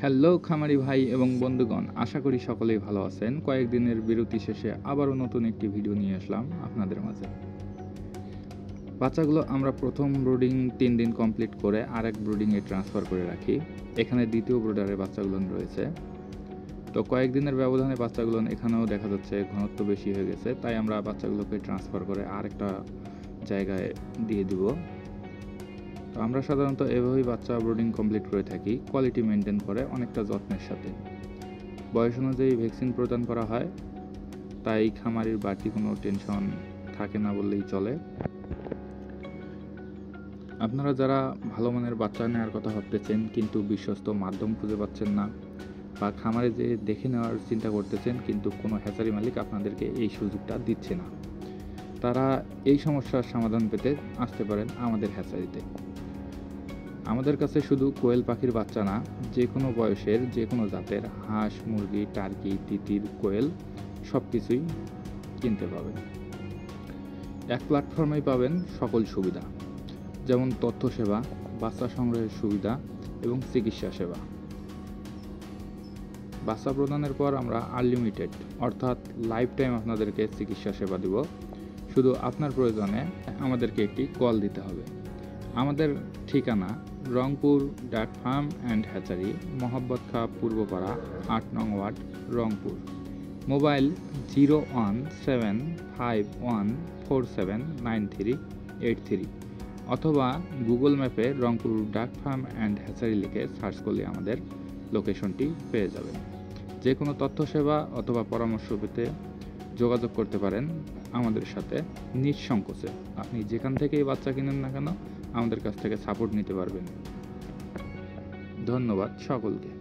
Hello খামারি ভাই এবং বন্ধুগণ, আশা করি সকলেই ভালো আছেন। কয়েকদিনের বিরতি শেষে আবারও নতুন একটি ভিডিও নিয়ে আসলাম আপনাদের মাঝে। বাচ্চাগুলো আমরা প্রথম ব্রুডিং 3 দিন কমপ্লিট করে আরেক ব্রুডিংয়ে ট্রান্সফার করে রাখি। এখানে দ্বিতীয় ব্রুডারের বাচ্চাগুলো রয়েছে। তো কয়েকদিনের ব্যবধানে বাচ্চাগুলো এখানেও দেখা যাচ্ছে ঘনত্ব বেশি হয়ে গেছে, তাই আমরা বাচ্চাগুলোকে ট্রান্সফার করে আরেকটা জায়গায় দিয়ে দিব। তো আমরা সাধারণত এভাবেই বাচ্চা ব্রুডিং কমপ্লিট করে থাকি, কোয়ালিটি মেনটেন করে অনেকটা যত্নের সাথে। বয়স অনুযায়ী ভ্যাকসিন প্রদান করা হয়, তাই খামারির বাড়তি কোনো টেনশন থাকে না বললেই চলে। আপনারা যারা ভালো মানের বাচ্চা নেওয়ার কথা ভাবতেছেন কিন্তু বিশ্বস্ত মাধ্যম খুঁজে পাচ্ছেন না, বা খামারে যে দেখে নেওয়ার চিন্তা করতেছেন কিন্তু কোনো হ্যাচারি মালিক আপনাদেরকে এই সুযোগটা দিচ্ছে না, তারা এই সমস্যার সমাধান পেতে আসতে পারেন আমাদের হ্যাচারিতে। আমাদের কাছে শুধু কোয়েল পাখির বাচ্চা না, যে কোনো বয়সের যে কোনো জাতের হাঁস, মুরগি, টার্কি, তিতির, কোয়েল সব কিছুই কিনতে পাবেন। এক প্ল্যাটফর্মেই পাবেন সকল সুবিধা, যেমন তথ্য সেবা, বাচ্চা সংগ্রহের সুবিধা এবং চিকিৎসা সেবা। বাচ্চা প্রদানের পর আমরা আনলিমিটেড অর্থাৎ লাইফ টাইম আপনাদেরকে চিকিৎসা সেবা দিব। শুধু আপনার প্রয়োজনে আমাদেরকে একটি কল দিতে হবে। আমাদের ঠিকানা রংপুর ডাক farm and hatchery, Mohammad Khan Purbapara, 8 নং ওয়ার্ড, রংপুর। মোবাইল 01751479383 অথবা গুগল ম্যাপে রংপুর ডাক ফার্ম অ্যান্ড হ্যাচারি লিখে সার্চ করলে আমাদের লোকেশনটি পেয়ে যাবেন। যে কোনো তথ্য সেবা অথবা পরামর্শ পেতে যোগাযোগ করতে পারেন আমাদের সাথে নিঃসংকোচে। আপনি যেখান থেকেই বাচ্চা কিনেন না কেন আমাদের কাছ থেকে সাপোর্ট নিতে পারবেন। ধন্যবাদ সকলকে।